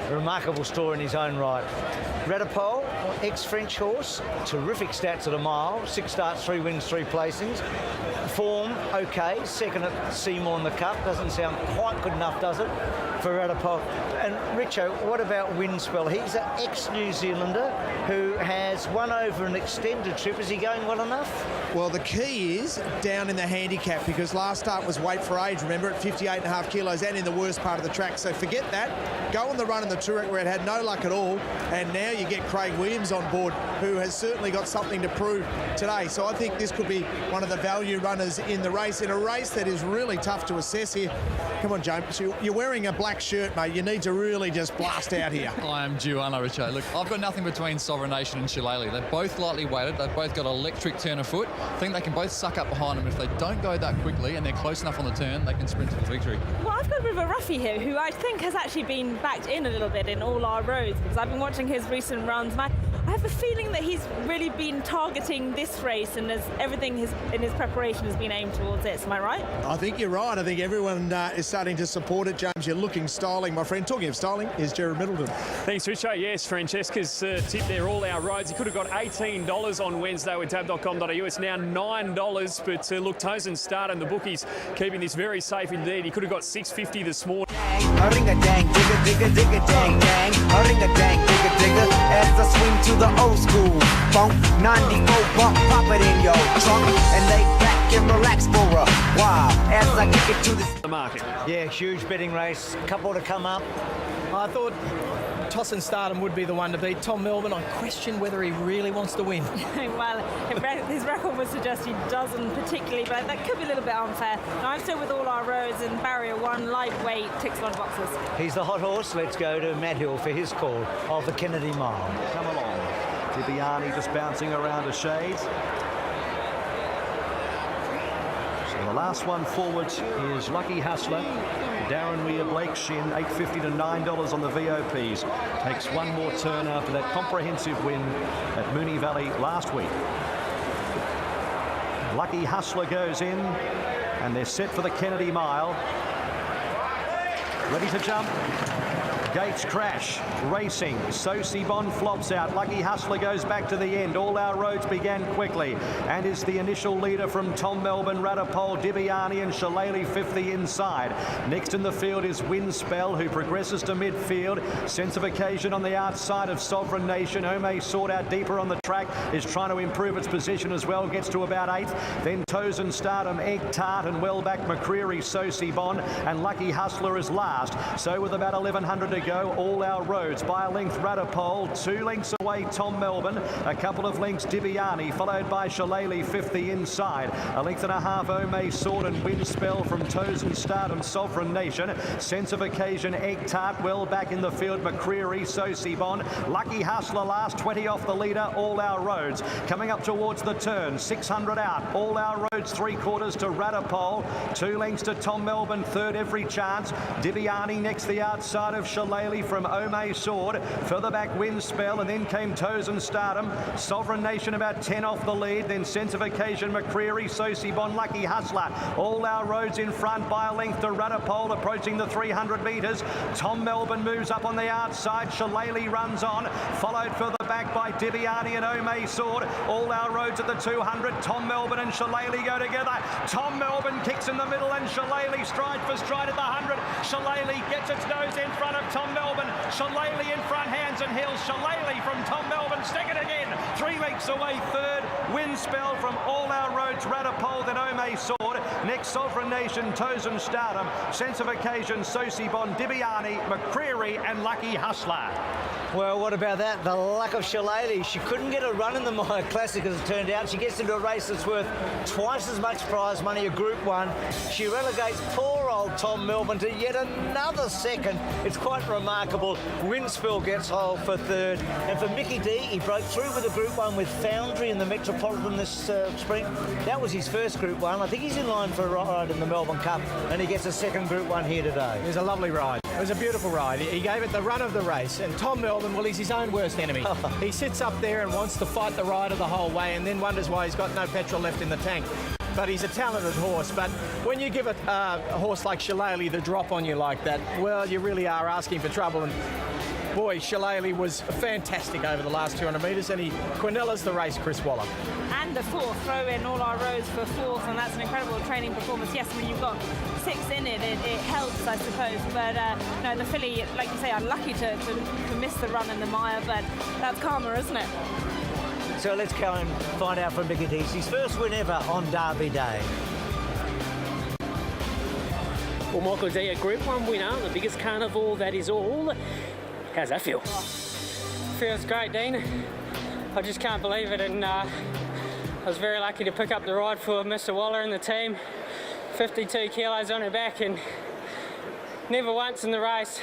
Remarkable story in his own right. Radipole, ex-French horse, terrific stats at a mile, 6 starts, 3 wins, 3 placings. Form, okay, second at Seymour in the Cup, doesn't sound quite good enough, does it, for Radipole? And Richo, what about Windspell? He's an ex-New Zealander who has won over an extended trip. Is he going well enough? Well, the key is down in the handicap, because last start was weight for age, remember, at 58.5 kilos and in the worst part of the track. So forget that. Go on the run in the Turek where it had no luck at all. And now you get Craig Williams on board, who has certainly got something to prove today. So I think this could be one of the value runners in the race, in a race that is really tough to assess here. Come on, James. You're wearing a black shirt, mate. You need to really just blast out here. I am due, aren't I, Richo? Look, I've got nothing between Sovereign Nation and Shillelagh. They're both lightly weighted. They've both got electric turn of foot. I think they can both suck up behind them. If they don't go that quickly and they're close enough on the turn, they can sprint to the victory. Well, I've got a bit of a roughie here who I think has actually been backed in a little bit in All Our Roads, because I've been watching his recent runs. I have a feeling that he's really been targeting this race, and as everything in his preparation has been aimed towards it. Am I right? I think you're right. I think everyone is starting to support it, James. You're looking styling, my friend. Talking of styling, is Jared Middleton. Thanks, Richo. Yes, Francesca's tip there, All Our Roads. He could have got $18 on Wednesday with tab.com.au. It's now $9. But look, Tozen start and the bookies keeping this very safe indeed. He could have got $6.50 this morning. A-ring-a-dang, digga-digga-digga-dang, dang. A-ring-a-dang, digga-digga, as I swing to the old school funk. 94 bump, pop it in your trunk, and lay back and relax for a while as I kick it to the market. Yeah, huge betting race. Couple to come up. I thought Toss and Stardom would be the one to beat. Tom Melbourne, I question whether he really wants to win. Well, his record would suggest he doesn't particularly, but that could be a little bit unfair. Now, I'm still with All Our Roads, and Barrier 1, lightweight, ticks a lot of boxes. He's the hot horse. Let's go to Matt Hill for his call of the Kennedy Mile. Come along. Tibiani just bouncing around a shade. So the last one forward is Lucky Hustler. Darren Weir, Blake Shin, $8.50 to $9 on the VOPs. Takes one more turn after that comprehensive win at Moonee Valley last week. Lucky Hustler goes in, and they're set for the Kennedy Mile. Ready to jump. Gates crash, racing, Sosibon flops out, Lucky Hustler goes back to the end. All Our Roads began quickly and is the initial leader from Tom Melbourne, Radipole, Dibiani and Shillelagh 50 inside. Next in the field is Windspell, who progresses to midfield. Sense of Occasion on the outside of Sovereign Nation. Ome sought out deeper on the track, is trying to improve its position as well, gets to about 8th. Then Tozen Stardom, Egg Tart and well back McCreary, Sosibon and Lucky Hustler is last. So with about 1100 to go, All Our Roads by a length Radipole, 2 lengths away Tom Melbourne, a couple of lengths Dibiani, followed by Shillelagh 50 inside, a length and a half Ome Sword and Windspell from Tozen Stardom, Sovereign Nation, Sense of Occasion, Egg Tart well back in the field, McCreary, Sosibon, Lucky Hustler last, 20 off the leader, All Our Roads coming up towards the turn, 600 out, All Our Roads 3/4 to Radipole, 2 lengths to Tom Melbourne, third every chance, Dibiani next the outside of Shillelagh from Ome Sword, further back Windspell, and then came Tozen Stardom, Sovereign Nation about 10 off the lead, then Sense of Occasion, McCreary, Sosibon, Lucky Hustler, All Our Roads in front by a length to Radipole, approaching the 300 metres. Tom Melbourne moves up on the outside, Shillelagh runs on, followed further back by Dibiani and Ome Sword. All Our Roads at the 200, Tom Melbourne and Shillelagh go together. Tom Melbourne kicks in the middle and Shillelagh stride for stride at the 100. Shillelagh gets its nose in front of Tom Melbourne. Shillelagh in front, hands and heels. Shillelagh from Tom Melbourne, second again. 3 lengths away, third. Windspell from All Our Roads, Radipole, then Ome Sword. Next, Sovereign Nation, Tozen Stardom, Sense of Occasion, Sosibon, Dibiani, McCreary and Lucky Hustler. Well, what about that? The luck of Shillelagh. She couldn't get a run in the Maya Classic as it turned out. She gets into a race that's worth twice as much prize money, a Group 1. She relegates poor old Tom Melbourne to yet another second. It's quite remarkable. Windspell gets hold for third. And for Mickey D, he broke through with a Group 1 with Foundry in the Metropolitan this spring. That was his first Group 1. I think he's in line for a ride in the Melbourne Cup, and he gets a second Group 1 here today. It was a lovely ride. It was a beautiful ride. He gave it the run of the race, and Tom Melbourne, well, he's his own worst enemy. He sits up there and wants to fight the rider the whole way and then wonders why he's got no petrol left in the tank. but he's a talented horse. But when you give a horse like Shillelagh the drop on you like that, well, you really are asking for trouble. And boy, Shillelagh was fantastic over the last 200 metres, and he Quinellas the race, Chris Waller. And the fourth, throw in all our roads for fourth, and that's an incredible training performance. Yes, when you've got 6 in it, it helps, I suppose. But no, the filly, like you say, unlucky to miss the run in the mire, but that's karma, isn't it? So let's go and find out from Mickey Dees. His first win ever on Derby Day. Well, Michael D, a Group 1 winner, the biggest carnival, that is all. How's that feel? Feels great, Dean. I just can't believe it, and I was very lucky to pick up the ride for Mr. Waller and the team. 52 kilos on her back, and never once in the race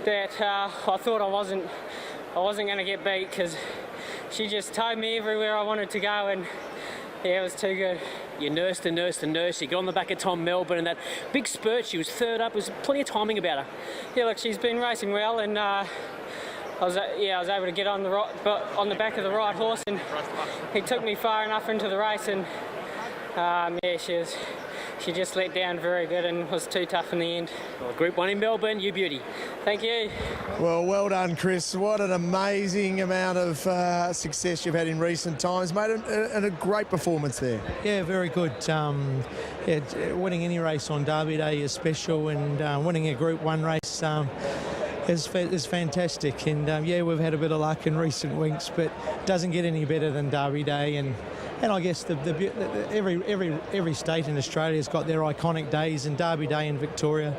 that I thought I wasn't going to get beat, because she just towed me everywhere I wanted to go, and yeah, it was too good. You nursed and nursed and nursed. You got on the back of Tom Melbourne, and that big spurt, she was third up. There was plenty of timing about her. Yeah, look, she's been racing well, and I was able to get on the back of the right horse, and he took me far enough into the race, and yeah, she just let down very good and was too tough in the end. Well, Group 1 in Melbourne, you beauty. Thank you. Well done, Chris. What an amazing amount of success you've had in recent times, mate, and a great performance there. Yeah, very good. Winning any race on Derby Day is special, and winning a Group 1 race is fantastic. And yeah, we've had a bit of luck in recent weeks, but it doesn't get any better than Derby Day. And I guess every state in Australia has got their iconic days, and Derby Day in Victoria,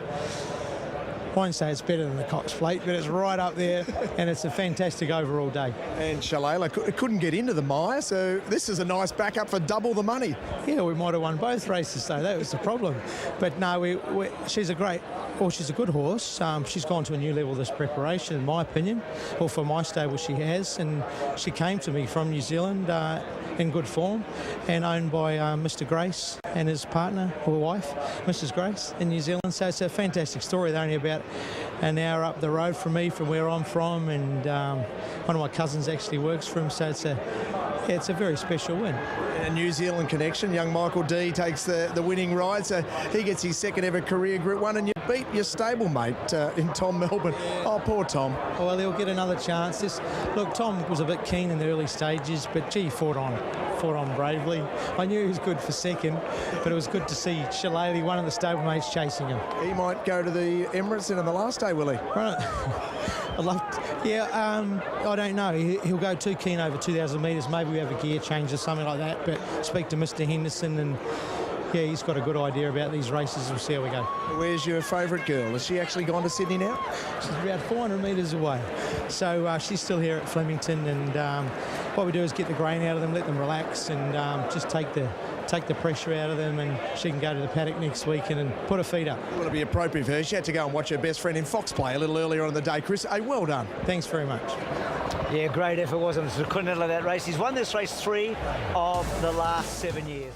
I won't say it's better than the Cox Plate, but it's right up there, and it's a fantastic overall day. And Shillelagh couldn't get into the mire, so this is a nice backup for double the money. Yeah, we might have won both races, though. That was the problem. But no, she's a good horse. She's gone to a new level this preparation, in my opinion, or for my stable she has, and she came to me from New Zealand in good form, and owned by Mr. Grace and his partner or wife, Mrs. Grace, in New Zealand. So it's a fantastic story. They're only about an hour up the road from me, from where I'm from, and one of my cousins actually works for him. So it's a very special win. A New Zealand connection. Young Michael D takes the winning ride, so he gets his second ever career Group 1, and you beat your stablemate in Tom Melbourne. Oh, poor Tom. Well, he'll get another chance. Look, Tom was a bit keen in the early stages, but gee, fought on bravely. I knew he was good for second, but it was good to see Shillelagh, one of the stablemates, chasing him. He might go to the Emirates in the last day, will he? Right. I don't know. He'll go too keen over 2,000 metres. Maybe we have a gear change or something like that, but speak to Mr. Henderson, and yeah, he's got a good idea about these races. We'll see how we go. Where's your favourite girl? Has she actually gone to Sydney now? She's about 400 metres away. So she's still here at Flemington, and what we do is get the grain out of them, let them relax, and just take the pressure out of them, and she can go to the paddock next weekend and put her feet up. Will it be appropriate for her? She had to go and watch her best friend in Fox play a little earlier on in the day. Chris, well done. Thanks very much. Yeah, great effort, wasn't it? Quinella, that race. He's won this race 3 of the last 7 years.